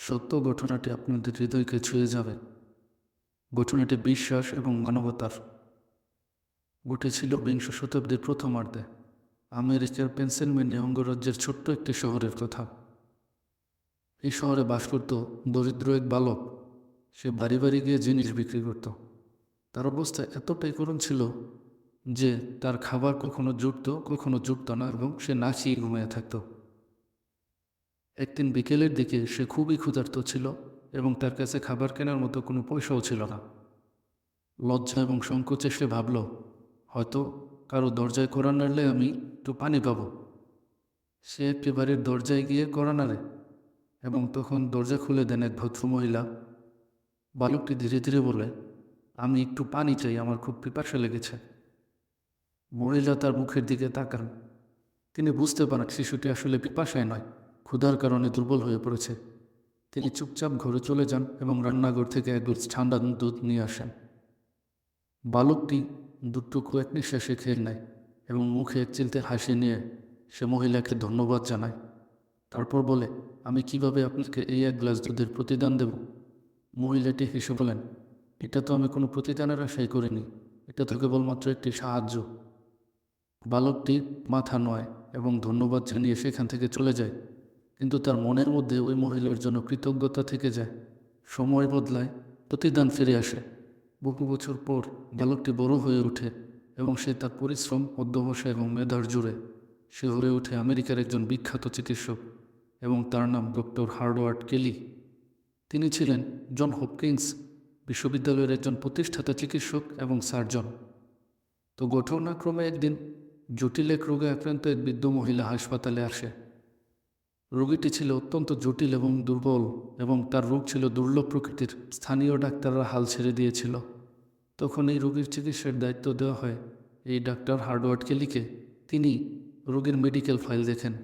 সত্য ঘটনাটি আপনাদের হৃদয়কে ছুঁয়ে যাবে। ঘটনাটি বিশ্বাস এবং মানবতার। ঘটেছিল বিংশ শতাব্দীর প্রথমার্ধে আমেরিকার পেনসিলভেনিয়া অঙ্গরাজ্যের ছোট্ট একটি শহরের কথা। এই শহরে বাস করত দরিদ্র এক বালক। সে বাড়ি বাড়ি গিয়ে জিনিস বিক্রি করত। তার অবস্থা এতটাই করুণ ছিল যে তার খাবার কখনো জুটত না এবং সে না খেয়ে ঘুমিয়ে থাকত। একদিন বিকেলের দিকে সে খুবই ক্ষুধার্ত ছিল এবং তার কাছে খাবার কেনার মতো কোনো পয়সাও ছিল না। লজ্জা এবং সংকোচে সে ভাবল, হয়তো কারো দরজায় কড়া নাড়লে আমি একটু পানি পাব। সে একটি বাড়ির দরজায় গিয়ে কড়া নাড়ে এবং তখন দরজা খুলে দেন এক ভদ্রমহিলা। বালকটি ধীরে ধীরে বলে, আমি একটু পানি চাই, আমার খুব পিপাসা লেগেছে। মহিলা তার মুখের দিকে তাকান। তিনি বুঝতে পারেন শিশুটি আসলে পিপাসায় নয়, ক্ষুধার কারণে দুর্বল হয়ে পড়েছে। তিনি চুপচাপ ঘরে চলে যান এবং রান্নাঘর থেকে এক গ্লাস ঠান্ডা দুধ নিয়ে আসেন। বালকটি দুধটুকু এক নিঃশ্বাসে খেয়ে নেয় এবং মুখে এক চিলতে হাসি নিয়ে সে মহিলাকে ধন্যবাদ জানায়। তারপর বলে, আমি কিভাবে আপনাকে এই এক গ্লাস দুধের প্রতিদান দেব? মহিলাটি হেসে বলেন, এটা তো আমি কোনো প্রতিদানের আশাই করিনি, এটা তো কেবলমাত্র একটি সাহায্য। বালকটি মাথা নয় এবং ধন্যবাদ জানিয়ে সেখান থেকে চলে যায়। কিন্তু তার মনের মধ্যে ওই মহিলার জন্য কৃতজ্ঞতা থেকে যায়। সময় বদলায়, প্রতিদান ফিরে আসে। বহু বছর পর বালকটি বড় হয়ে ওঠে এবং সে তার পরিশ্রম, অধ্যবসায় এবং মেধার জুড়ে সে হয়ে ওঠে আমেরিকার একজন বিখ্যাত চিকিৎসক এবং তার নাম ডক্টর হার্ডওয়ার্ড কেলি। তিনি ছিলেন জন হপকিন্স বিশ্ববিদ্যালয়ের একজন প্রতিষ্ঠাতা চিকিৎসক এবং সার্জন। তো ঘটনাক্রমে একদিন জটিল এক রোগে আক্রান্ত এক বৃদ্ধ মহিলা হাসপাতালে আসে। রোগীটি ছিল অত্যন্ত জটিল এবং দুর্বল এবং তার রোগ ছিল দুর্লভ প্রকৃতির। স্থানীয় ডাক্তাররা হাল ছেড়ে দিয়েছিল। তখন এই রোগীর চিকিৎসার দায়িত্ব দেওয়া হয় এই ডাক্তার হার্ডওয়ার্ড কেলিকে। তিনি রোগীর মেডিকেল ফাইল দেখেন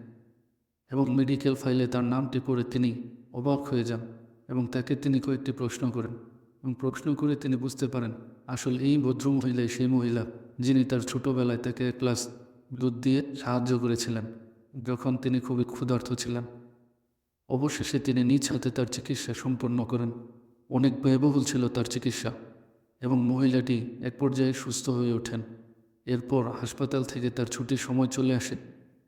এবং মেডিকেল ফাইলে তার নামটি পড়ে তিনি অবাক হয়ে যান এবং তাকে তিনি কয়েকটি প্রশ্ন করেন এবং প্রশ্ন করে তিনি বুঝতে পারেন আসলে এই ভদ্রমহিলাই সেই মহিলা যিনি তার ছোটোবেলায় তাকে এক গ্লাস দুধ দিয়ে সাহায্য করেছিলেন যখন তিনি খুবই ক্ষুধার্ত ছিলেন। অবশেষে তিনি নিজ হাতে তার চিকিৎসা সম্পন্ন করেন। অনেক ব্যয়বহুল ছিল তার চিকিৎসা এবং মহিলাটি এক পর্যায়ে সুস্থ হয়ে ওঠেন। এরপর হাসপাতাল থেকে তার ছুটির সময় চলে আসে।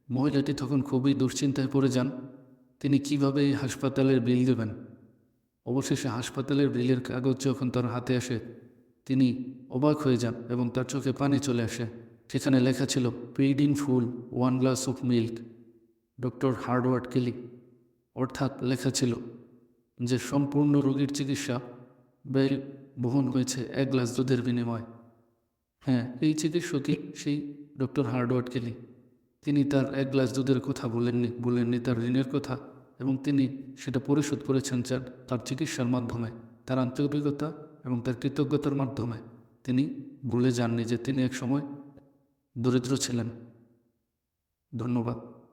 মহিলাটি তখন খুবই দুশ্চিন্তায় পড়ে যান, তিনি কিভাবে এই হাসপাতালের বিল দেবেন। অবশেষে হাসপাতালের বিলের কাগজ যখন তার হাতে আসে তিনি অবাক হয়ে যান এবং তার চোখে পানি চলে আসে। সেখানে লেখা ছিল, paid in full 1 glass of milk, doctor Howard Kelly. অর্থাৎ লেখা ছিল যে সম্পূর্ণ রোগীর চিকিৎসা ব্যয় বহন হয়েছে 1 গ্লাস দুধের বিনিময়। হ্যাঁ, এই চিকিৎসকই সেই ডক্টর হার্ডওয়ার্ড কেলি। তিনি তার 1 গ্লাস দুধের কথা বলেননি তার ঋণের কথা, এবং তিনি সেটা পরিশোধ করেছেন তার চিকিৎসার মাধ্যমে, তার আন্তরিকতা এবং তার কৃতজ্ঞতার মাধ্যমে। তিনি ভুলে যাননি যে তিনি এক সময় দরিদ্র ছিলেন। ধন্যবাদ।